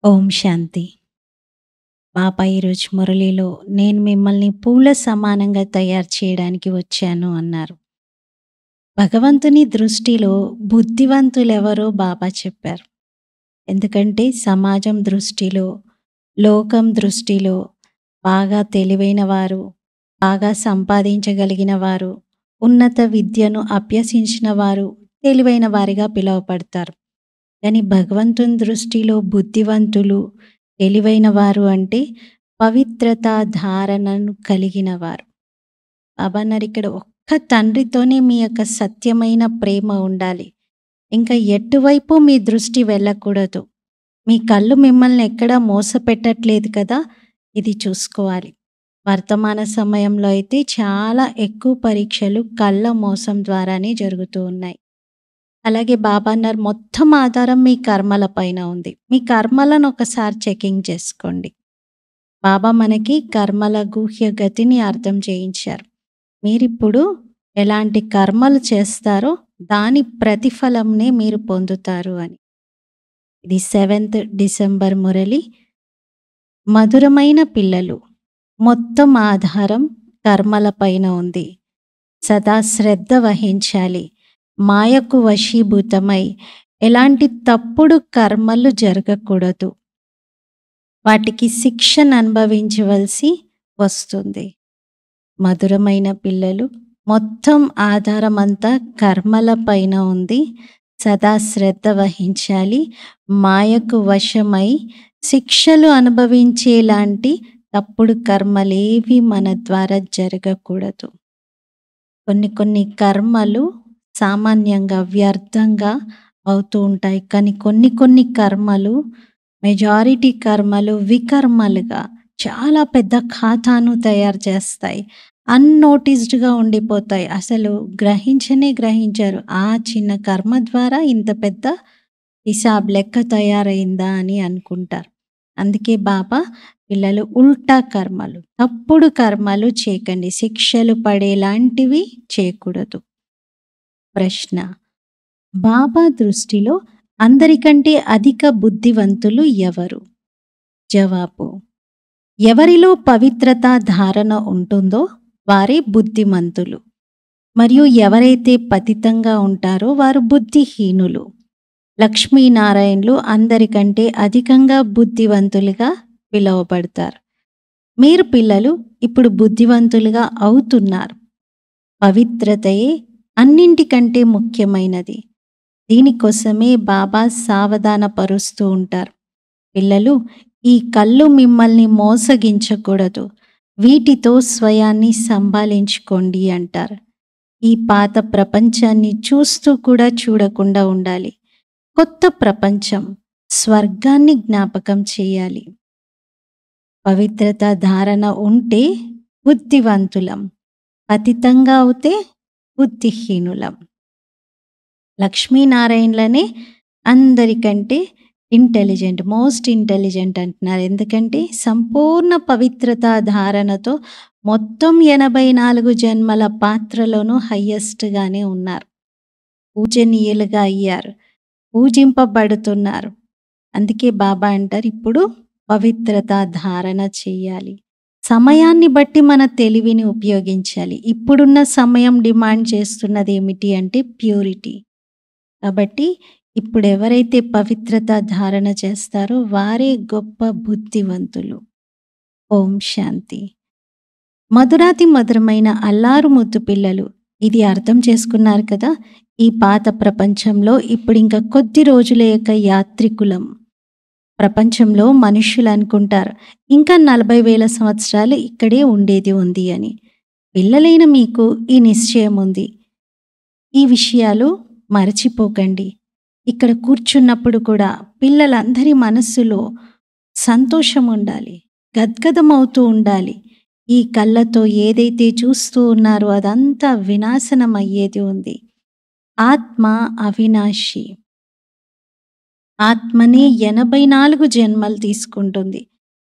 ఓం శాంతి. బాబా ఈరోజు మురళిలో నేను మిమ్మల్ని పూల సమానంగా తయారు చేయడానికి వచ్చాను అన్నారు. భగవంతుని దృష్టిలో బుద్ధివంతులెవరో బాబా చెప్పారు. ఎందుకంటే సమాజం దృష్టిలో, లోకం దృష్టిలో బాగా తెలివైన వారు, బాగా సంపాదించగలిగిన వారు, ఉన్నత విద్యను అభ్యసించిన వారు తెలివైన వారిగా పిలువబడతారు. కానీ భగవంతుని దృష్టిలో బుద్ధివంతులు, తెలివైన వారు అంటే పవిత్రత ధారణను కలిగిన వారు. బాబా అన్నారు ఇక్కడ ఒక్క తండ్రితోనే మీ యొక్క సత్యమైన ప్రేమ ఉండాలి. ఇంకా ఎటువైపు మీ దృష్టి వెళ్ళకూడదు. మీ కళ్ళు మిమ్మల్ని ఎక్కడా మోసపెట్టట్లేదు కదా, ఇది చూసుకోవాలి. వర్తమాన సమయంలో అయితే చాలా ఎక్కువ పరీక్షలు కళ్ళ మోసం ద్వారానే జరుగుతూ ఉన్నాయి. అలాగే బాబా అన్నారు మొత్తం ఆధారం మీ కర్మల పైన ఉంది. మీ కర్మలను ఒకసారి చెకింగ్ చేసుకోండి. బాబా మనకి కర్మల గుహ్య గతిని అర్థం చేయించారు. మీరిప్పుడు ఎలాంటి కర్మలు చేస్తారో దాని ప్రతిఫలంనే మీరు పొందుతారు అని. ఇది 7th డిసెంబర్ మురళి. మధురమైన పిల్లలు, మొత్తం ఆధారం కర్మల పైన ఉంది. సదా శ్రద్ధ వహించాలి. మాయకు వశీభూతమై ఎలాంటి తప్పుడు కర్మలు జరగకూడదు. వాటికి శిక్షను అనుభవించవలసి వస్తుంది. మధురమైన పిల్లలు, మొత్తం ఆధారం అంతా కర్మల పైన ఉంది. సదా శ్రద్ధ వహించాలి. మాయకు వశమై శిక్షలు అనుభవించేలాంటి తప్పుడు కర్మలేవి మన ద్వారా జరగకూడదు. కొన్ని కర్మలు సామాన్యంగా వ్యర్థంగా అవుతూ ఉంటాయి. కానీ కొన్ని కర్మలు, మెజారిటీ కర్మలు వికర్మలుగా చాలా పెద్ద ఖాతాను తయారు చేస్తాయి. అన్నోటిస్డ్గా ఉండిపోతాయి. అసలు గ్రహించరు. ఆ చిన్న కర్మ ద్వారా ఇంత పెద్ద హిసాబ్ లెక్క తయారైందా అని అనుకుంటారు. అందుకే బాబా పిల్లలు ఉల్టా కర్మలు, తప్పుడు కర్మలు చేయకండి. శిక్షలు పడేలాంటివి చేయకూడదు. ప్రశ్న: బాబా దృష్టిలో అందరికంటే అధిక బుద్ధివంతులు ఎవరు? జవాబు: ఎవరిలో పవిత్రత ధారణ ఉంటుందో వారే బుద్ధిమంతులు. మరియు ఎవరైతే పతితంగా ఉంటారో వారు బుద్ధిహీనులు. లక్ష్మీనారాయణులు అందరికంటే అధికంగా బుద్ధివంతులుగా పిలువబడతారు. మీరు పిల్లలు ఇప్పుడు బుద్ధివంతులుగా అవుతున్నారు. పవిత్రతయే అన్నింటికంటే ముఖ్యమైనది. దీనికోసమే బాబా సావధానపరుస్తూ ఉంటారు. పిల్లలు, ఈ కళ్ళు మిమ్మల్ని మోసగించకూడదు. వీటితో స్వయాన్ని సంభాళించుకోండి అంటారు. ఈ పాత ప్రపంచాన్ని చూస్తూ కూడా చూడకుండా ఉండాలి. కొత్త ప్రపంచం, స్వర్గాన్ని జ్ఞాపకం చేయాలి. పవిత్రత ధారణ ఉంటే బుద్ధివంతులం, పతితంగా అవుతే బుద్ధిహీనులం. లక్ష్మీనారాయణులనే అందరికంటే ఇంటెలిజెంట్, మోస్ట్ ఇంటెలిజెంట్ అంటున్నారు. ఎందుకంటే సంపూర్ణ పవిత్రత ధారణతో మొత్తం 84 జన్మల పాత్రలోనూ హయ్యెస్ట్గానే ఉన్నారు. పూజనీయులుగా అయ్యారు, పూజింపబడుతున్నారు. అందుకే బాబా అంటారు ఇప్పుడు పవిత్రత ధారణ చేయాలి. సమయాన్ని బట్టి మన తెలివిని ఉపయోగించాలి. ఇప్పుడున్న సమయం డిమాండ్ చేస్తున్నది ఏమిటి అంటే ప్యూరిటీ. కాబట్టి ఇప్పుడు ఎవరైతే పవిత్రత ధారణ చేస్తారో వారే గొప్ప బుద్ధివంతులు. ఓం శాంతి. మధురాతి మధురమైన అల్లారు ముద్దు పిల్లలు, ఇది అర్థం చేసుకున్నారు కదా. ఈ పాత ప్రపంచంలో ఇప్పుడు ఇంకా కొద్ది రోజుల యొక్క యాత్రికులం. ప్రపంచంలో మనుష్యులు అనుకుంటారు ఇంకా 40,000 సంవత్సరాలు ఇక్కడే ఉండేది ఉంది అని. పిల్లలైన మీకు ఈ నిశ్చయం ఉంది. ఈ విషయాలు మరచిపోకండి. ఇక్కడ కూర్చున్నప్పుడు కూడా పిల్లలందరి మనస్సులో సంతోషం ఉండాలి, గద్గదమవుతూ ఉండాలి. ఈ కళ్ళతో ఏదైతే చూస్తూ ఉన్నారో అదంతా వినాశనం అయ్యేది ఉంది. ఆత్మ అవినాశి. ఆత్మనే 84 జన్మలు తీసుకుంటుంది.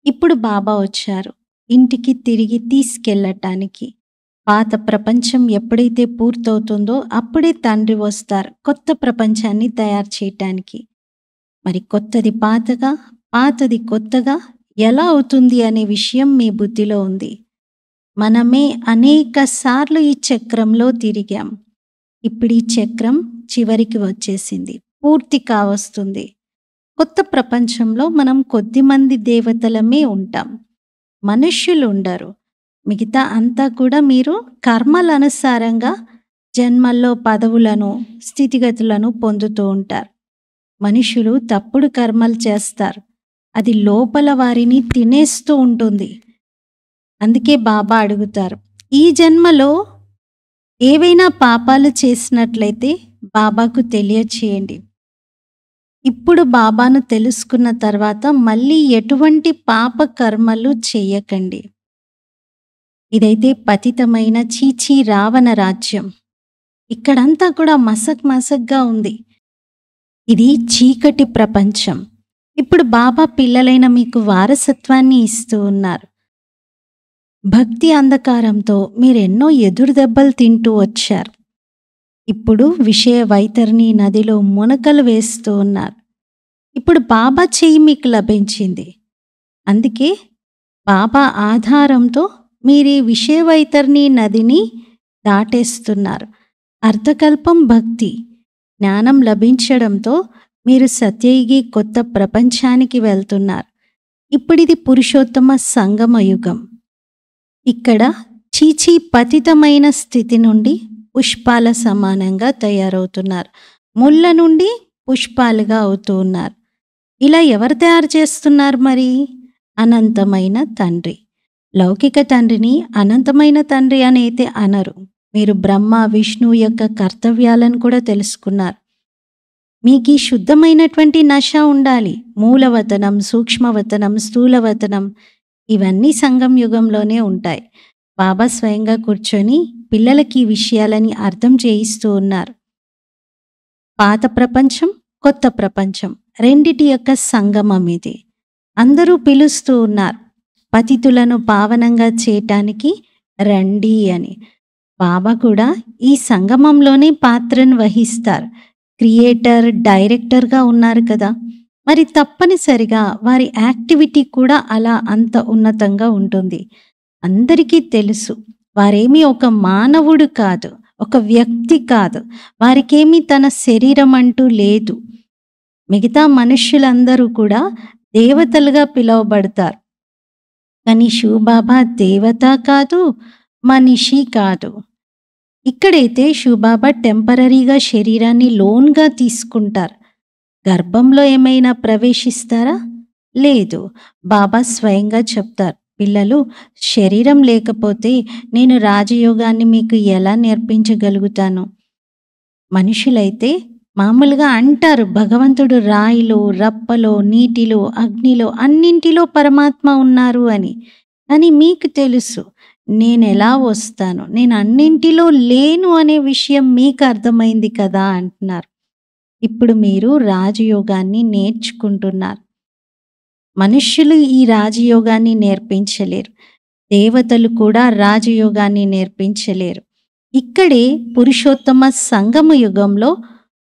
ఇప్పుడు బాబా వచ్చారు ఇంటికి తిరిగి తీసుకెళ్ళటానికి. పాత ప్రపంచం ఎప్పుడైతే పూర్తవుతుందో అప్పుడే తండ్రి వస్తారు కొత్త ప్రపంచాన్ని తయారు చేయటానికి. మరి కొత్తది పాతగా, పాతది కొత్తగా ఎలా అవుతుంది అనే విషయం మీ బుద్ధిలో ఉంది. మనమే అనేక సార్లు ఈ చక్రంలో తిరిగాం. ఇప్పుడు ఈ చక్రం చివరికి వచ్చేసింది, పూర్తి కావస్తుంది. కొత్త ప్రపంచంలో మనం కొద్దిమంది దేవతలమే ఉంటాం, మనుష్యులు ఉండరు. మిగతా అంతా కూడా మీరు కర్మల అనుసారంగా జన్మల్లో పదవులను, స్థితిగతులను పొందుతూ ఉంటారు. మనుషులు తప్పుడు కర్మలు చేస్తారు, అది లోపల వారిని తినేస్తూ ఉంటుంది. అందుకే బాబా అడుగుతారు, ఈ జన్మలో ఏవైనా పాపాలు చేసినట్లయితే బాబాకు తెలియచేయండి. ఇప్పుడు బాబాను తెలుసుకున్న తర్వాత మళ్ళీ ఎటువంటి పాప కర్మలు చేయకండి. ఇదైతే పతితమైన చీచీ రావణ రాజ్యం. ఇక్కడంతా కూడా మసగ్గా ఉంది. ఇది చీకటి ప్రపంచం. ఇప్పుడు బాబా పిల్లలైన మీకు వారసత్వాన్ని ఇస్తూ ఉన్నారు. భక్తి అంధకారంతో మీరెన్నో ఎదురు దెబ్బలు తింటూ వచ్చారు. ఇప్పుడు విషయ వైతరిణి నదిలో మునకలు వేస్తూ ఉన్నారు. ఇప్పుడు బాబా చెయ్యి మీకు లభించింది. అందుకే బాబా ఆధారంతో మీరు ఈ విషయ వైతరిణి నదిని దాటేస్తున్నారు. అర్ధకల్పం భక్తి జ్ఞానం లభించడంతో మీరు సత్యయుగి కొత్త ప్రపంచానికి వెళ్తున్నారు. ఇప్పుడిది పురుషోత్తమ సంగమ యుగం. ఇక్కడ చీచీ పతితమైన స్థితి నుండి పుష్పాల సమానంగా తయారవుతున్నారు. ముళ్ళ నుండి పుష్పాలుగా అవుతూ ఉన్నారు. ఇలా ఎవరు తయారు చేస్తున్నారు మరి? అనంతమైన తండ్రి. లౌకిక తండ్రిని అనంతమైన తండ్రి అని అయితే అనరు. మీరు బ్రహ్మ విష్ణువు యొక్క కర్తవ్యాలను కూడా తెలుసుకున్నారు. మీకు ఈ శుద్ధమైనటువంటి నశ ఉండాలి. మూలవతనం, సూక్ష్మవతనం, స్థూలవతనం ఇవన్నీ సంగం యుగంలోనే ఉంటాయి. బాబా స్వయంగా కూర్చొని పిల్లలకి ఈ విషయాలని అర్థం చేయిస్తూ ఉన్నారు. పాత ప్రపంచం, కొత్త ప్రపంచం రెండిటి యొక్క సంగమం ఇది. అందరూ పిలుస్తూ ఉన్నారు, పతితులను పావనంగా చేయటానికి రండి అని. బాబా కూడా ఈ సంగమంలోనే పాత్రను వహిస్తారు. క్రియేటర్, డైరెక్టర్గా ఉన్నారు కదా, మరి తప్పనిసరిగా వారి యాక్టివిటీ కూడా అలా అంత ఉన్నతంగా ఉంటుంది. అందరికీ తెలుసు, వారేమీ ఒక మానవుడు కాదు, ఒక వ్యక్తి కాదు, వారికేమీ తన శరీరం అంటూ లేదు. మిగతా మనుష్యులందరూ కూడా దేవతలుగా పిలువబడతారు. కానీ శివబాబా దేవత కాదు, మనిషి కాదు. ఇక్కడైతే శివబాబా టెంపరీగా శరీరాన్ని లోన్గా తీసుకుంటారు. గర్భంలో ఏమైనా ప్రవేశిస్తారా? లేదు. బాబా స్వయంగా చెప్తారు, పిల్లలు శరీరం లేకపోతే నేను రాజయోగాన్ని మీకు ఎలా నేర్పించగలుగుతాను? మనుషులైతే మామూలుగా అంటారు, భగవంతుడు రాయిలో, రప్పలో, నీటిలో, అగ్నిలో అన్నింటిలో పరమాత్మ ఉన్నారు అని. కానీ మీకు తెలుసు నేను ఎలా వస్తాను, నేను అన్నింటిలో లేను అనే విషయం మీకు అర్థమైంది కదా అంటున్నారు. ఇప్పుడు మీరు రాజయోగాన్ని నేర్చుకుంటున్నారు. మనుష్యులు ఈ రాజయోగాన్ని నేర్పించలేరు, దేవతలు కూడా రాజయోగాన్ని నేర్పించలేరు. ఇక్కడే పురుషోత్తమ సంగమ యుగంలో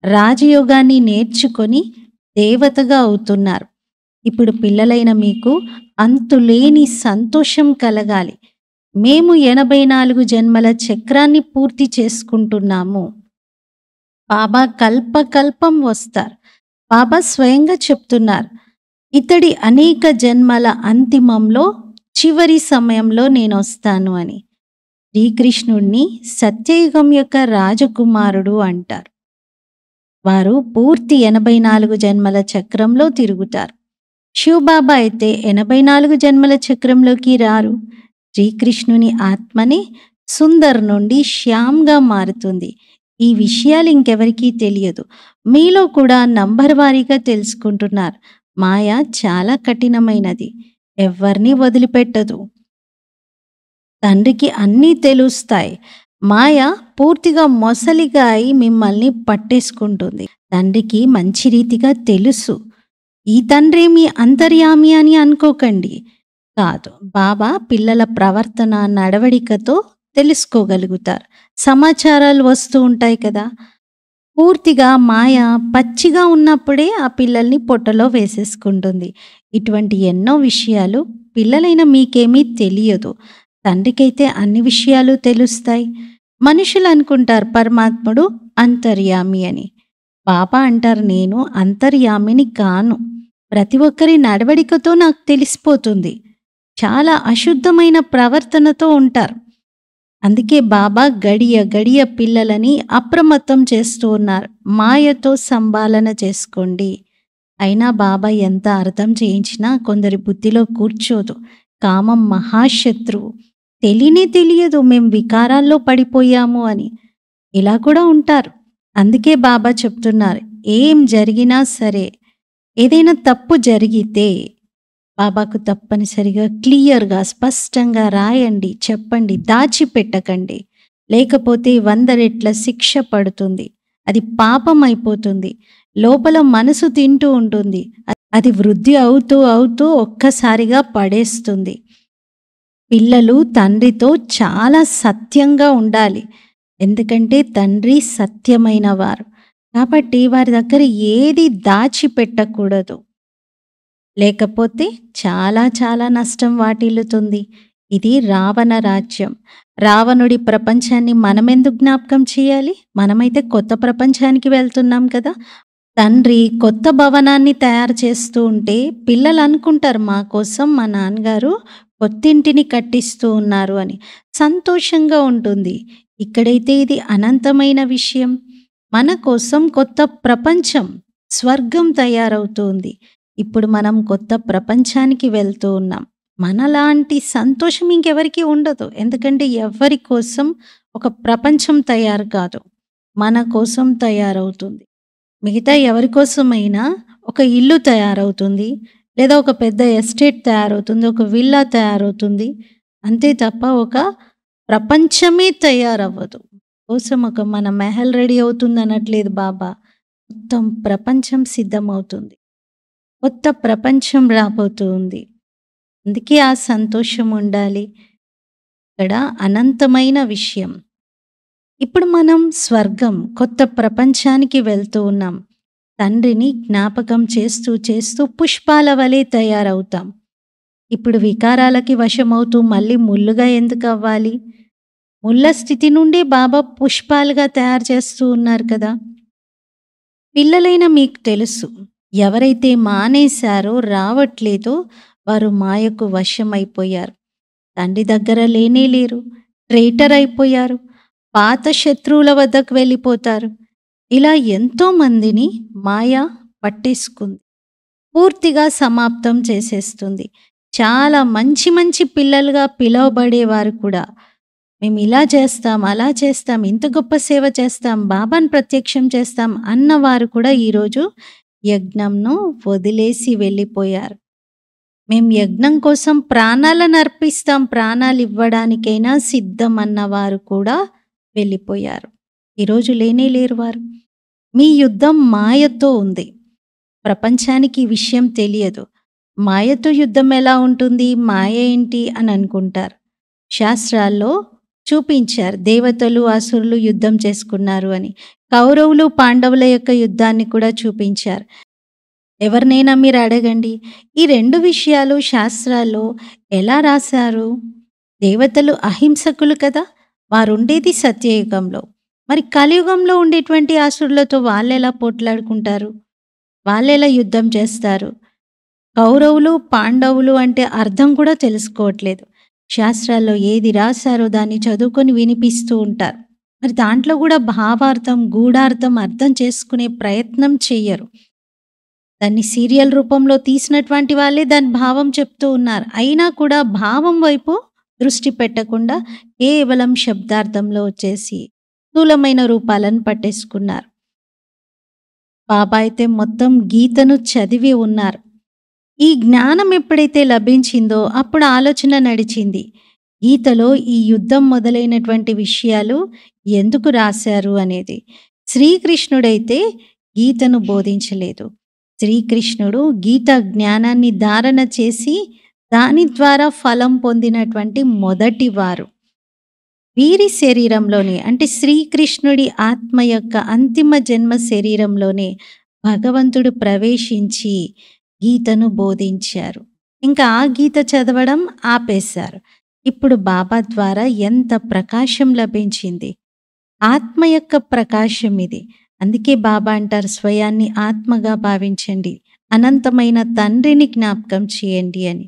రాజయోగాన్ని నేర్చుకొని దేవతగా అవుతున్నారు. ఇప్పుడు పిల్లలైన మీకు అంతులేని సంతోషం కలగాలి. మేము 84 జన్మల చక్రాన్ని పూర్తి చేసుకుంటున్నాము. బాబా కల్పకల్పం వస్తారు. బాబా స్వయంగా చెప్తున్నారు, ఇతడి అనేక జన్మల అంతిమంలో చివరి సమయంలో నేను వస్తాను అని. శ్రీకృష్ణుడిని సత్యయుగం యొక్క రాజకుమారుడు అంటారు. వారు పూర్తి 84 జన్మల చక్రంలో తిరుగుతారు. శివబాబా అయితే 84 జన్మల చక్రంలోకి రారు. శ్రీకృష్ణుని ఆత్మనే సుందర్ నుండి శ్యామ్గా మారుతుంది. ఈ విషయాలు ఇంకెవరికీ తెలియదు. మీలో కూడా నంబర్ వారీగా తెలుసుకుంటున్నారు. మాయ చాలా కఠినమైనది, ఎవరిని వదిలిపెట్టదు. తండ్రికి అన్నీ తెలుస్తాయి. మాయ పూర్తిగా మొసలిగా అయి మిమ్మల్ని పట్టేసుకుంటుంది. తండ్రికి మంచి రీతిగా తెలుసు. ఈ తండ్రి మీ అంతర్యామి అని అనుకోకండి. కాదు, బాబా పిల్లల ప్రవర్తన, నడవడికతో తెలుసుకోగలుగుతారు. సమాచారాలు వస్తూ ఉంటాయి కదా. పూర్తిగా మాయ పచ్చిగా ఉన్నప్పుడే ఆ పిల్లల్ని పొట్టలో వేసేసుకుంటుంది. ఇటువంటి ఎన్నో విషయాలు పిల్లలైన మీకేమీ తెలియదు. తండ్రికైతే అన్ని విషయాలు తెలుస్తాయి. మనుషులు అనుకుంటారు పరమాత్ముడు అంతర్యామి అని. బాబా అంటారు, నేను అంతర్యామిని కాను. ప్రతి ఒక్కరి నడవడికతో నాకు తెలిసిపోతుంది. చాలా అశుద్ధమైన ప్రవర్తనతో ఉంటారు. అందుకే బాబా గడియ గడియ పిల్లలని అప్రమత్తం చేస్తూ ఉన్నారు. మాయతో సంభాలన చేసుకోండి. అయినా బాబా ఎంత అర్థం చేయించినా కొందరి బుద్ధిలో కూర్చోదు. కామం మహాశత్రువు. తెలియదు మేము వికారాల్లో పడిపోయాము అని. ఇలా కూడా ఉంటారు. అందుకే బాబా చెప్తున్నారు, ఏం జరిగినా సరే, ఏదైనా తప్పు జరిగితే బాబాకు తప్పనిసరిగా క్లియర్గా స్పష్టంగా రాయండి, చెప్పండి, దాచిపెట్టకండి. లేకపోతే 100 రెట్ల శిక్ష పడుతుంది. అది పాపం అయిపోతుంది. లోపల మనసు తింటూ ఉంటుంది. అది వృద్ధి అవుతూ అవుతూ ఒక్కసారిగా పడేస్తుంది. పిల్లలు తండ్రితో చాలా సత్యంగా ఉండాలి. ఎందుకంటే తండ్రి సత్యమైన వారు. కాబట్టి వారి దగ్గర ఏది దాచిపెట్టకూడదు. లేకపోతే చాలా చాలా నష్టం వాటిల్లుతుంది. ఇది రావణ రాజ్యం. రావణుడి ప్రపంచాన్ని మనమెందుకు జ్ఞాపకం చేయాలి? మనమైతే కొత్త ప్రపంచానికి వెళ్తున్నాం కదా. తండ్రి కొత్త భవనాన్ని తయారు చేస్తూ ఉంటే పిల్లలు అనుకుంటారు, మా కోసం మా నాన్నగారు కొత్తింటిని కట్టిస్తూ ఉన్నారు అని. సంతోషంగా ఉంటుంది. ఇక్కడైతే ఇది అనంతమైన విషయం. మన కోసం కొత్త ప్రపంచం, స్వర్గం తయారవుతుంది. ఇప్పుడు మనం కొత్త ప్రపంచానికి వెళ్తూ ఉన్నాం. మనలాంటి సంతోషం ఇంకెవరికి ఉండదు. ఎందుకంటే ఎవరి కోసం ఒక ప్రపంచం తయారు కాదు, మన కోసం తయారవుతుంది. మిగతా ఎవరి కోసమైనా ఒక ఇల్లు తయారవుతుంది, లేదా ఒక పెద్ద ఎస్టేట్ తయారవుతుంది, ఒక విల్లా తయారవుతుంది. అంతే తప్ప ఒక ప్రపంచమే తయారవ్వదు. కోసం ఒక మన మెహల్ రెడీ అవుతుంది అనట్లేదు బాబా. మొత్తం ప్రపంచం సిద్ధమవుతుంది. కొత్త ప్రపంచం రాబోతుంది. అందుకే ఆ సంతోషం ఉండాలి. ఇక్కడ అనంతమైన విషయం. ఇప్పుడు మనం స్వర్గం, కొత్త ప్రపంచానికి వెళ్తూ ఉన్నాం. తండ్రిని జ్ఞాపకం చేస్తూ చేస్తూ పుష్పాల వలె తయారవుతాం. ఇప్పుడు వికారాలకి వశమవుతూ మళ్ళీ ముళ్ళుగా ఎందుకు అవ్వాలి? ముళ్ళ స్థితి నుండి బాబా పుష్పాలుగా తయారు చేస్తూ ఉన్నారు కదా. పిల్లలైన మీకు తెలుసు, ఎవరైతే మానేశారో, రావట్లేదో వారు మాయకు వశమైపోయారు. తండ్రి దగ్గర లేనే లేరు, ట్రేటర్ అయిపోయారు, పాత శత్రువుల వద్దకు వెళ్ళిపోతారు. ఇలా ఎంతో మందిని మాయ పట్టేసుకుంది, పూర్తిగా సమాప్తం చేసేస్తుంది. చాలా మంచి మంచి పిల్లలుగా పిలువబడేవారు కూడా, మేము ఇలా చేస్తాం, అలా చేస్తాం, ఇంత గొప్ప సేవ చేస్తాం, బాబాను ప్రత్యక్షం చేస్తాం అన్నవారు కూడా ఈరోజు యజ్ఞంను వదిలేసి వెళ్ళిపోయారు. మేము యజ్ఞం కోసం ప్రాణాలను అర్పిస్తాం, ప్రాణాలు ఇవ్వడానికైనా సిద్ధం అన్నవారు కూడా వెళ్ళిపోయారు. ఈరోజు లేనే లేరు వారు. మీ యుద్ధం మాయతో ఉంది. ప్రపంచానికి ఈ విషయం తెలియదు. మాయతో యుద్ధం ఎలా ఉంటుంది, మాయ ఏంటి అని అనుకుంటారు. శాస్త్రాల్లో చూపించారు, దేవతలు అసురులు యుద్ధం చేసుకున్నారు అని. కౌరవులు పాండవుల యొక్క యుద్ధాన్ని కూడా చూపించారు. ఎవరినైనా మీరు అడగండి, ఈ 2 విషయాలు శాస్త్రాల్లో ఎలా రాశారు? దేవతలు అహింసకులు కదా, వారుండేది సత్యయుగంలో. మరి కలియుగంలో ఉండేటువంటి అసురులతో వాళ్ళెలా పోట్లాడుకుంటారు? వాళ్ళెలా యుద్ధం చేస్తారు? కౌరవులు పాండవులు అంటే అర్థం కూడా తెలుసుకోవట్లేదు. శాస్త్రాల్లో ఏది రాశారో దాన్ని చదువుకొని వినిపిస్తూ ఉంటారు. మరి దాంట్లో కూడా భావార్థం, గూఢార్థం అర్థం చేసుకునే ప్రయత్నం చెయ్యరు. దాన్ని సీరియల్ రూపంలో తీసినటువంటి వాళ్ళే దాని భావం చెప్తూ ఉన్నారు. అయినా కూడా భావం వైపు దృష్టి పెట్టకుండా కేవలం శబ్దార్థంలో వచ్చేసి స్థూలమైన రూపాలను పట్టేసుకున్నారు. బాబా అయితే మొత్తం గీతను చదివి ఉన్నారు. ఈ జ్ఞానం ఎప్పుడైతే లభించిందో అప్పుడు ఆలోచన నడిచింది. గీతలో ఈ యుద్ధం మొదలైనటువంటి విషయాలు ఎందుకు రాశారు అనేది. శ్రీకృష్ణుడైతే గీతను బోధించలేదు. శ్రీకృష్ణుడు గీత జ్ఞానాన్ని ధారణ చేసి దాని ద్వారా ఫలం పొందినటువంటి మొదటి వారు. వీరి శరీరంలోనే, అంటే శ్రీకృష్ణుడి ఆత్మ యొక్క అంతిమ జన్మ శరీరంలోనే భగవంతుడు ప్రవేశించి గీతను బోధించారు. ఇంకా ఆ గీత చదవడం ఆపేశారు. ఇప్పుడు బాబా ద్వారా ఎంత ప్రకాశం లభించింది. ఆత్మ యొక్క ప్రకాశం ఇది. అందుకే బాబా అంటారు, స్వయాన్ని ఆత్మగా భావించండి, అనంతమైన తండ్రిని జ్ఞాపకం చేయండి అని.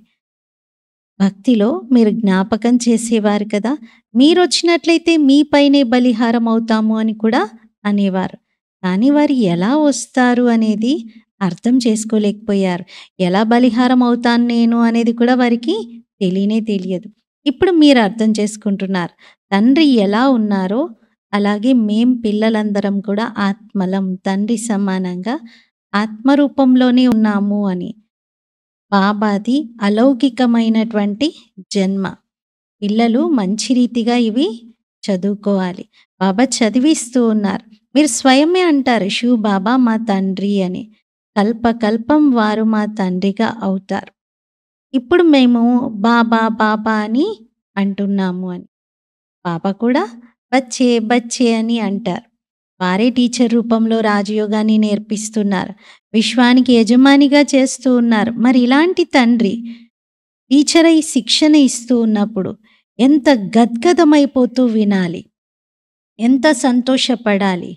భక్తిలో మీరు జ్ఞాపకం చేసేవారు కదా, మీరొచ్చినట్లయితే మీ పైనే బలిహారం అవుతాము అని కూడా అనేవారు. కానీ వారు ఎలా వస్తారు అనేది అర్థం చేసుకోలేకపోయారు. ఎలా బలిహారం అవుతాను నేను అనేది కూడా వారికి తెలియనే తెలియదు. ఇప్పుడు మీరు అర్థం చేసుకుంటున్నారు. తండ్రి ఎలా ఉన్నారో అలాగే మేం పిల్లలందరం కూడా ఆత్మలం, తండ్రి సమానంగా ఆత్మరూపంలోనే ఉన్నాము అని. బాబాది అలౌకికమైనటువంటి జన్మ. పిల్లలు మంచి రీతిగా ఇవి చదువుకోవాలి. బాబా చదివిస్తూ ఉన్నారు. మీరు స్వయమే అంటారు, శివ్ బాబా మా తండ్రి అని. కల్పకల్పం వారు మా తండ్రిగా అవుతారు. ఇప్పుడు మేము బాబా బాబా అని అంటున్నాము అని. బాబా కూడా బచ్చే బచ్చే అని అంటారు. వారే టీచర్ రూపంలో రాజయోగాన్ని నేర్పిస్తున్నారు. విశ్వానికి యజమానిగా చేస్తూ ఉన్నారు. మరి ఇలాంటి తండ్రి టీచర్ అయి శిక్షణ ఇస్తూ ఉన్నప్పుడు ఎంత గద్గదమైపోతూ వినాలి, ఎంత సంతోషపడాలి.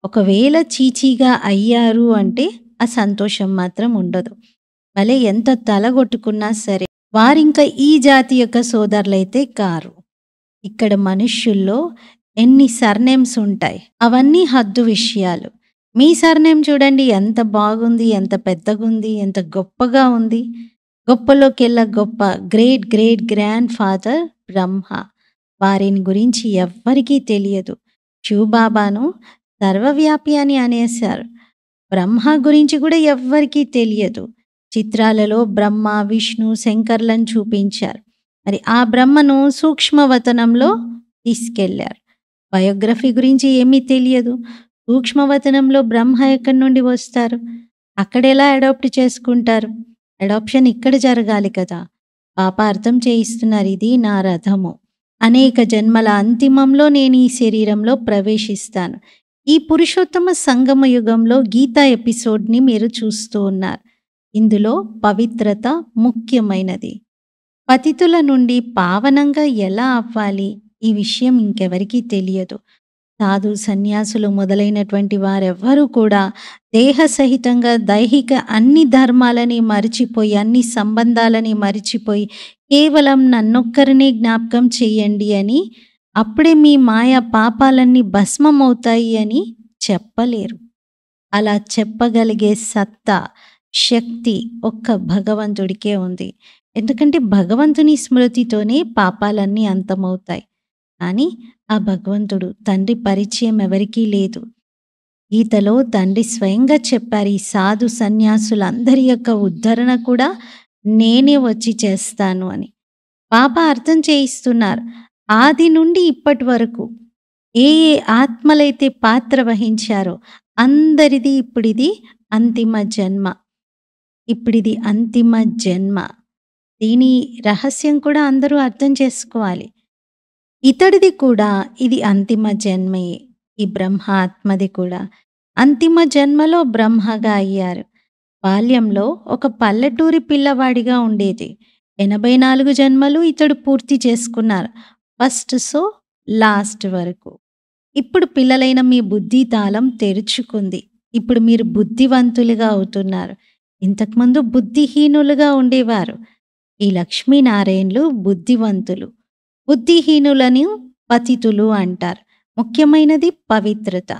ఒకవేళ చీచీగా అయ్యారు అంటే ఆ సంతోషం మాత్రం ఉండదు. భలే ఎంత తలగొట్టుకున్నా సరే వారింకా ఈ జాతి యొక్క సోదరులైతే కారు. ఇక్కడ మనుష్యుల్లో ఎన్ని సర్నేమ్స్ ఉంటాయి, అవన్నీ హద్దు విషయాలు. మీ సర్నేమ్ చూడండి, ఎంత బాగుంది, ఎంత పెద్దగుంది, ఎంత గొప్పగా ఉంది. గొప్పలోకెల్లా గొప్ప గ్రేట్ గ్రేట్ గ్రాండ్ ఫాదర్ బ్రహ్మ. వారిని గురించి ఎవ్వరికీ తెలియదు. శివబాబాను సర్వవ్యాపి అని అనేశారు. బ్రహ్మ గురించి కూడా ఎవ్వరికీ తెలియదు. చిత్రాలలో బ్రహ్మ, విష్ణు, శంకర్లను చూపించారు. మరి ఆ బ్రహ్మను సూక్ష్మవతనంలో తీసుకెళ్లారు. బయోగ్రఫీ గురించి ఏమీ తెలియదు. సూక్ష్మవతనంలో బ్రహ్మ ఎక్కడి నుండి వస్తారు? అక్కడ ఎలా అడాప్ట్ చేసుకుంటారు? అడాప్షన్ ఇక్కడ జరగాలి కదా. బాబా అర్థం చేయిస్తున్నారు, ఇది నా రథము. అనేక జన్మల అంతిమంలో నేను ఈ శరీరంలో ప్రవేశిస్తాను. ఈ పురుషోత్తమ సంగమ యుగంలో గీతా ఎపిసోడ్ని మీరు చూస్తూ ఉన్నారు. ఇందులో పవిత్రత ముఖ్యమైనది. పతితుల నుండి పావనంగా ఎలా అవ్వాలి, ఈ విషయం ఇంకెవరికీ తెలియదు. సాధు సన్యాసులు మొదలైనటువంటి వారెవ్వరూ కూడా దేహ సహితంగా దైహిక అన్ని ధర్మాలని మరిచిపోయి, అన్ని సంబంధాలని మరిచిపోయి కేవలం నన్నొక్కరినే జ్ఞాపకం చెయ్యండి అని, అప్పుడే మీ మాయా పాపాలన్నీ భస్మమవుతాయి అని చెప్పలేరు. అలా చెప్పగలిగే సత్తా, శక్తి ఒక్క భగవంతుడికే ఉంది. ఎందుకంటే భగవంతుని స్మృతితోనే పాపాలన్నీ అంతమవుతాయి. కానీ ఆ భగవంతుడు తండ్రి పరిచయం ఎవరికీ లేదు. గీతలో తండ్రి స్వయంగా చెప్పారు, ఈ సాధు సన్యాసులందరి యొక్క ఉద్ధరణ కూడా నేనే వచ్చి చేస్తాను అని. బాబా అర్థం చేయిస్తున్నారు, ఆది నుండి ఇప్పటి వరకు ఏ ఏ ఆత్మలైతే పాత్ర వహించారో అందరిది ఇప్పుడిది అంతిమ జన్మ. ఇప్పుడిది అంతిమ జన్మ. దీని రహస్యం కూడా అందరూ అర్థం చేసుకోవాలి. ఇతడిది కూడా ఇది అంతిమ జన్మయే. ఈ బ్రహ్మ ఆత్మది కూడా అంతిమ జన్మలో బ్రహ్మగా అయ్యారు. బాల్యంలో ఒక పల్లెటూరి పిల్లవాడిగా ఉండేది. 84 జన్మలు ఇతడు పూర్తి చేసుకున్నారు, ఫస్ట్ సో లాస్ట్ వరకు. ఇప్పుడు పిల్లలైన మీ బుద్ధి తాళం తెరుచుకుంది. ఇప్పుడు మీరు బుద్ధివంతులుగా అవుతున్నారు. ఇంతకుముందు బుద్ధిహీనులుగా ఉండేవారు. ఈ లక్ష్మీనారాయణులు బుద్ధివంతులు. బుద్ధిహీనులను పతితులు అంటారు. ముఖ్యమైనది పవిత్రత.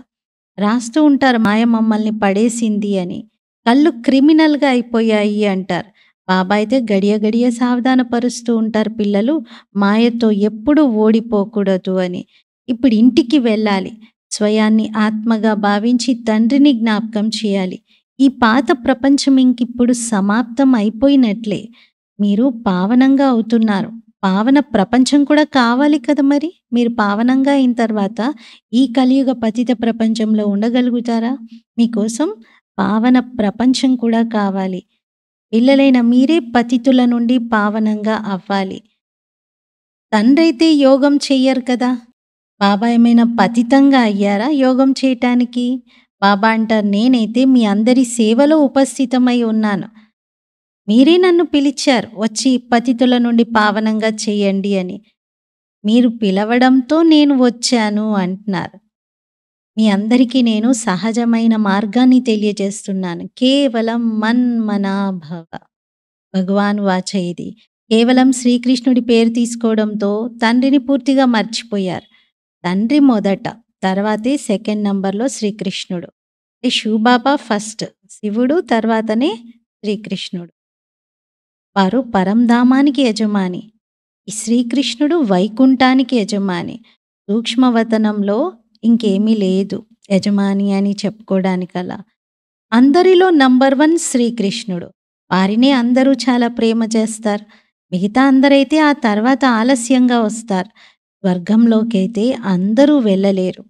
రాస్తూ ఉంటారు, మాయ మమ్మల్ని పడేసింది అని. కళ్ళు క్రిమినల్గా అయిపోయాయి అంటారు. బాబా అయితే గడియ గడియ సావధానపరుస్తూ ఉంటారు, పిల్లలు మాయతో ఎప్పుడూ ఓడిపోకూడదు అని. ఇప్పుడు ఇంటికి వెళ్ళాలి. స్వయాన్ని ఆత్మగా భావించి తండ్రిని జ్ఞాపకం చేయాలి. ఈ పాత ప్రపంచం ఇంకిప్పుడు సమాప్తం అయిపోయినట్లే. మీరు పావనంగా అవుతున్నారు. పావన ప్రపంచం కూడా కావాలి కదా. మరి మీరు పావనంగా అయిన తర్వాత ఈ కలియుగ పతిత ప్రపంచంలో ఉండగలుగుతారా? మీకోసం పావన ప్రపంచం కూడా కావాలి. పిల్లలైన మీరే పతితుల నుండి పావనంగా అవ్వాలి. తండ్రైతే యోగం చెయ్యరు కదా. బాబా ఏమైనా పతితంగా అయ్యారా యోగం చేయటానికి? బాబా అంటారు, నేనైతే మీ అందరి సేవలో ఉపస్థితమై ఉన్నాను. మీరే నన్ను పిలిచారు వచ్చి పతితుల నుండి పావనంగా చేయండి అని. మీరు పిలవడంతో నేను వచ్చాను అంటున్నారు. మీ అందరికీ నేను సహజమైన మార్గాన్ని తెలియజేస్తున్నాను. కేవలం మన్మనాభవ. భగవాన్ వాచ ఇది. కేవలం శ్రీకృష్ణుడి పేరు తీసుకోవడంతో తండ్రిని పూర్తిగా మర్చిపోయారు. తండ్రి మొదట, తర్వాతే సెకండ్ నంబర్‌లో శ్రీకృష్ణుడు. ఈ శివబాబా ఫస్ట్, శివుడు తర్వాతనే శ్రీకృష్ణుడు. వారు పరంధామానికి యజమాని. ఈ శ్రీకృష్ణుడు వైకుంఠానికి యజమాని. సూక్ష్మవతనంలో ఇంకేమీ లేదు యజమాని అని చెప్పుకోవడానికలా. అందరిలో నంబర్ 1 శ్రీకృష్ణుడు. వారినే అందరూ చాలా ప్రేమ చేస్తారు. మిగతా అందరైతే ఆ తర్వాత ఆలస్యంగా వస్తారు. స్వర్గంలోకైతే అందరూ వెళ్ళలేరు.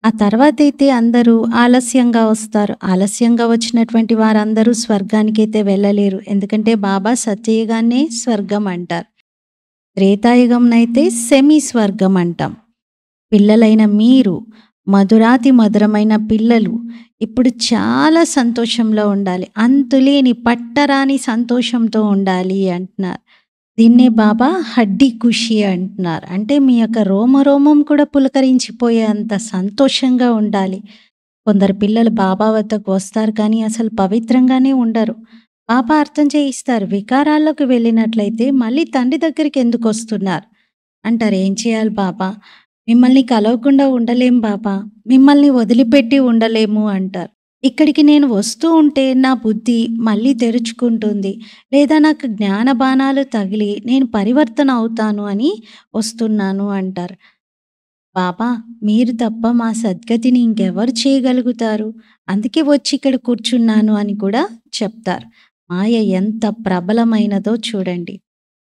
ఆ తర్వాతైతే అందరూ ఆలస్యంగా వస్తారు. ఆలస్యంగా వచ్చినటువంటి వారందరూ స్వర్గానికైతే వెళ్ళలేరు. ఎందుకంటే బాబా సత్యయుగాన్నే స్వర్గం అంటారు. త్రేతాయుగంనైతే సెమీ స్వర్గం అంటాం. పిల్లలైన మీరు, మధురాతి మధురమైన పిల్లలు ఇప్పుడు చాలా సంతోషంలో ఉండాలి. అంతులేని పట్టరాని సంతోషంతో ఉండాలి అంటున్నారు. దీన్నే బాబా హడ్డీ ఖుషి అంటున్నారు. అంటే మీ యొక్క రోమరోమం కూడా పులకరించిపోయే అంత సంతోషంగా ఉండాలి. కొందరు పిల్లలు బాబా వద్దకు వస్తారు కానీ అసలు పవిత్రంగానే ఉండరు. బాబా అర్థం చేయిస్తారు. వికారాల్లోకి వెళ్ళినట్లయితే మళ్ళీ తండ్రి దగ్గరికి ఎందుకు వస్తున్నారు అంటారు. ఏం చేయాలి బాబా? మిమ్మల్ని కలవకుండా ఉండలేం బాబా. మిమ్మల్ని వదిలిపెట్టి ఉండలేము అంటారు. ఇక్కడికి నేను వస్తూ ఉంటే నా బుద్ధి మళ్ళీ తెరుచుకుంటుంది. లేదా నాకు జ్ఞాన బాణాలు తగిలి నేను పరివర్తన అవుతాను అని వస్తున్నాను అంటారు. బాబా మీరు తప్ప మా సద్గతిని ఇంకెవరు చేయగలుగుతారు? అందుకే వచ్చి ఇక్కడ కూర్చున్నాను అని కూడా చెప్తారు. మాయ ఎంత ప్రబలమైనదో చూడండి.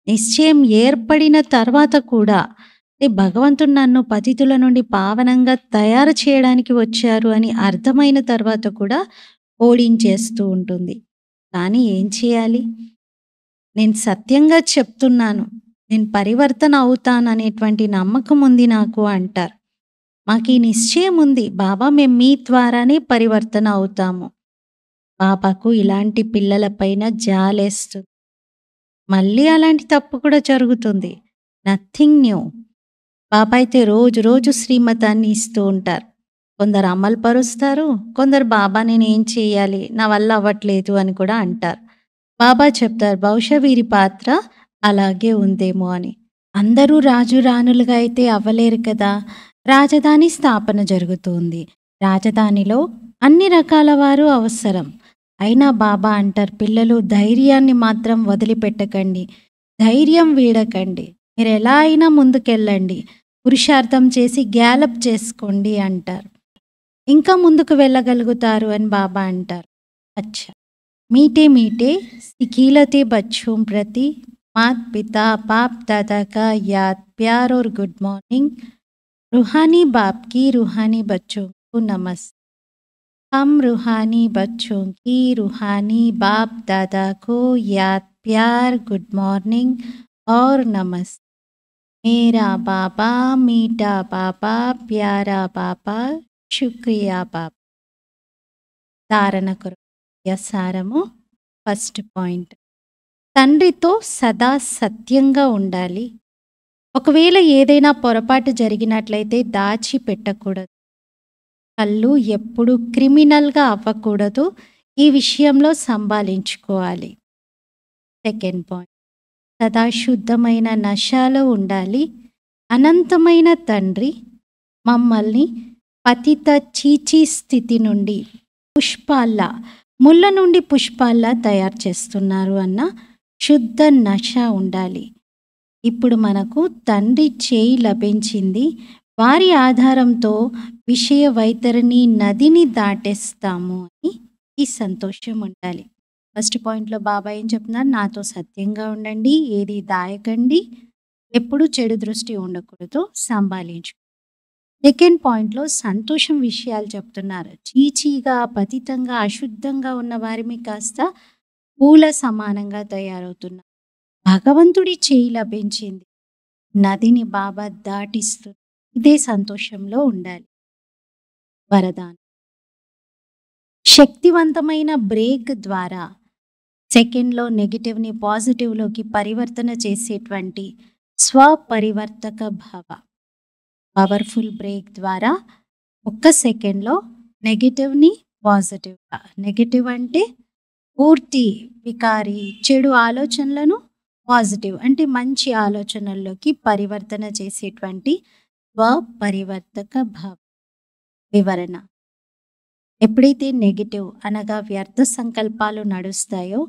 నిశ్చయం ఏర్పడిన తర్వాత కూడా భగవంతుడు నన్ను పతితుల నుండి పావనంగా తయారు చేయడానికి వచ్చారు అని అర్థమైన తర్వాత కూడా ఓడించేస్తూ ఉంటుంది. కానీ ఏం చేయాలి? నేను సత్యంగా చెప్తున్నాను. నేను పరివర్తన అవుతాననేటువంటి నమ్మకం ఉంది నాకు అంటారు. మాకు ఈ నిశ్చయం ఉంది. బాబా మేము మీ ద్వారానే పరివర్తన అవుతాము. బాబాకు ఇలాంటి పిల్లల పైన జాలేస్తుంది. మళ్ళీ అలాంటి తప్పు కూడా జరుగుతుంది. Nothing new. బాబా అయితే రోజు రోజు శ్రీమతాన్ని ఇస్తూ ఉంటారు. కొందరు అమలు పరుస్తారు. కొందరు బాబా నేనేం చేయాలి? నా వల్ల అవ్వట్లేదు అని కూడా అంటారు. బాబా చెప్తారు బహుశా వీరి పాత్ర అలాగే ఉందేమో అని. అందరూ రాజు రాణులుగా అయితే అవ్వలేరు కదా! రాజధాని స్థాపన జరుగుతుంది. రాజధానిలో అన్ని రకాల వారు అవసరం. అయినా బాబా అంటారు పిల్లలు ధైర్యాన్ని మాత్రం వదిలిపెట్టకండి. ధైర్యం వీడకండి. మీరు ఎలా అయినా ముందుకెళ్ళండి. పురుషార్థం చేసి గ్యాలప్ చేసుకోండి అంటారు. ఇంకా ముందుకు వెళ్ళగలుగుతారు అని బాబా అంటారు. అచ్చా मीठे मीठे सिखिलते बच्चों प्रति माता पिता बाप दादा का याद प्यार और गुड मॉर्निंग रूहानी बाप की रूहानी बच्चों को नमस्ते। हम रूहानी बच्चों की रूहानी बाप दादा को याद प्यार गुड मॉर्निंग और नमस्ते। मेरा बाबा मीठा बाबा प्यारा बाबा शुक्रिया बाबा। धारण करो సారము ఫస్ట్ పాయింట్. తండ్రితో సదా సత్యంగా ఉండాలి. ఒకవేళ ఏదైనా పొరపాటు జరిగినట్లయితే దాచిపెట్టకూడదు. కళ్ళు ఎప్పుడు క్రిమినల్గా అవ్వకూడదు. ఈ విషయంలో సంభాళించుకోవాలి. సెకండ్ పాయింట్, సదా శుద్ధమైన నశాలో ఉండాలి. అనంతమైన తండ్రి మమ్మల్ని పతిత చీచీ స్థితి నుండి పుష్పాల్లా ముళ్ళ నుండి పుష్పాల్లా తయారు చేస్తున్నారు అన్న శుద్ధ నశ ఉండాలి. ఇప్పుడు మనకు తండ్రి చేయి లభించింది. వారి ఆధారంతో విషయ వైతరిని నదిని దాటేస్తాము అని ఈ సంతోషం ఉండాలి. ఫస్ట్ పాయింట్లో బాబా ఏం చెప్తున్నారు? నాతో సత్యంగా ఉండండి, ఏది దాయకండి, ఎప్పుడు చెడు దృష్టి ఉండకూడదు, సంభాళించు. సెకండ్ పాయింట్లో సంతోషం విషయాలు చెప్తున్నారు. చీచీగా పతితంగా అశుద్ధంగా ఉన్న వారిని కాస్త పూల సమానంగా తయారవుతున్నారు. భగవంతుడి చేయి లభించింది, నదిని బాబా దాటిస్తూ ఇదే సంతోషంలో ఉండాలి. వరదానం, శక్తివంతమైన బ్రేక్ ద్వారా సెకండ్‌లో నెగెటివ్‌ని పాజిటివ్‌లోకి పరివర్తన చేసేటువంటి స్వపరివర్తక భవ. పవర్‌ఫుల్ బ్రేక్ ద్వారా ఒక్క సెకండ్‌లో నెగెటివ్‌ని పాజిటివ్‌గా, నెగెటివ్ అంటే పూర్తి వికారి చెడు ఆలోచనలను పాజిటివ్ అంటే మంచి ఆలోచనల్లోకి పరివర్తన చేసేటువంటి స్వపరివర్తక భవ. వివరణ: ఎప్పుడైతే నెగెటివ్ అనగా వ్యర్థ సంకల్పాలు నడుస్తాయో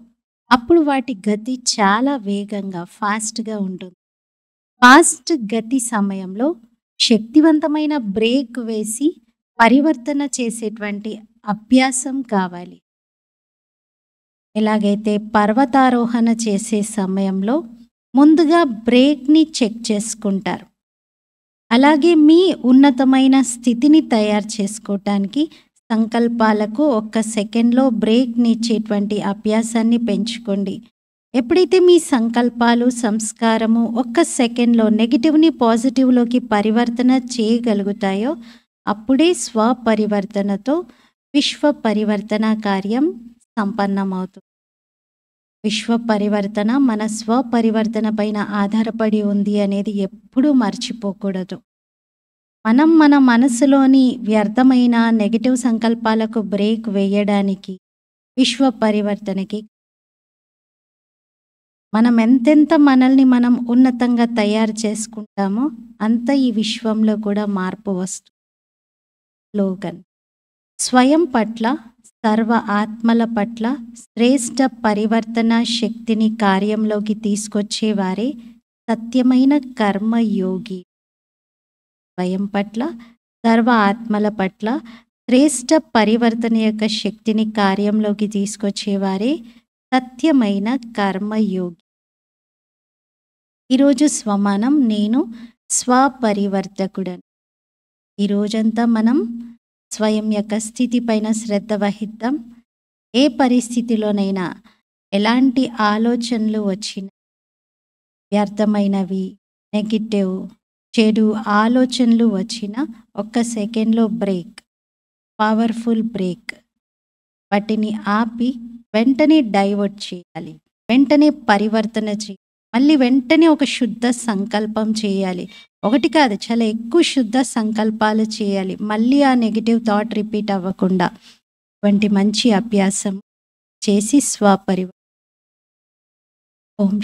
అప్పుడు వాటి గతి చాలా వేగంగా ఫాస్ట్‌గా ఉంటుంది. ఫాస్ట్ గతి సమయంలో శక్తివంతమైన బ్రేక్ వేసి పరివర్తన చేసేటువంటి అభ్యాసం కావాలి. ఎలాగైతే పర్వతారోహణ చేసే సమయంలో ముందుగా బ్రేక్‌ని చెక్ చేసుకుంటారు. అలాగే మీ ఉన్నతమైన స్థితిని తయారు చేసుకోవటానికి సంకల్పాలకు ఒక్క సెకండ్‌లో బ్రేక్‌ని ఇచ్చేటువంటి అభ్యాసాన్ని పెంచుకోండి. ఎప్పుడైతే మీ సంకల్పాలు, సంస్కారము ఒక్క సెకండ్‌లో నెగెటివ్‌ని పాజిటివ్‌లోకి పరివర్తన చేయగలుగుతాయో అప్పుడే స్వపరివర్తనతో విశ్వ పరివర్తన కార్యం సంపన్నమవుతుంది. విశ్వ పరివర్తన మన స్వపరివర్తన పైన ఆధారపడి ఉంది అనేది ఎప్పుడూ మర్చిపోకూడదు. మనం మన మనసులోని వ్యర్థమైన నెగెటివ్ సంకల్పాలకు బ్రేక్ వేయడానికి, విశ్వ పరివర్తనకి మనం ఎంతెంత మనల్ని మనం ఉన్నతంగా తయారు చేసుకుంటామో అంత ఈ విశ్వంలో కూడా మార్పు వస్తుంది. స్లోగన్: స్వయం పట్ల, సర్వ ఆత్మల పట్ల శ్రేష్ఠ పరివర్తన శక్తిని కార్యంలోకి తీసుకొచ్చేవారే సత్యమైన కర్మయోగి. స్వయం పట్ల, సర్వ ఆత్మల పట్ల శ్రేష్ఠ పరివర్తన యొక్క శక్తిని కార్యంలోకి తీసుకొచ్చేవారే సత్యమైన కర్మయోగి. ఈరోజు స్వమానం: నేను స్వపరివర్తకుడను. ఈరోజంతా మనం స్వయం యొక్క స్థితి పైన శ్రద్ధ వహిద్దాం. ఏ పరిస్థితిలోనైనా ఎలాంటి ఆలోచనలు వచ్చినా, వ్యర్థమైనవి, నెగెటివ్, చెడు ఆలోచనలు వచ్చినా ఒక్క సెకండ్లో బ్రేక్, పవర్ఫుల్ బ్రేక్. వాటిని ఆపి వెంటనే డైవర్ట్ చేయాలి, వెంటనే పరివర్తన చేయాలి, మళ్ళీ వెంటనే ఒక శుద్ధ సంకల్పం చేయాలి. ఒకటి కాదు, చాలా ఎక్కువ శుద్ధ సంకల్పాలు చేయాలి. మళ్ళీ ఆ నెగిటివ్ థాట్ రిపీట్ అవ్వకుండా వంటి మంచి అభ్యాసం చేసి స్వపరివర్తన. ఓం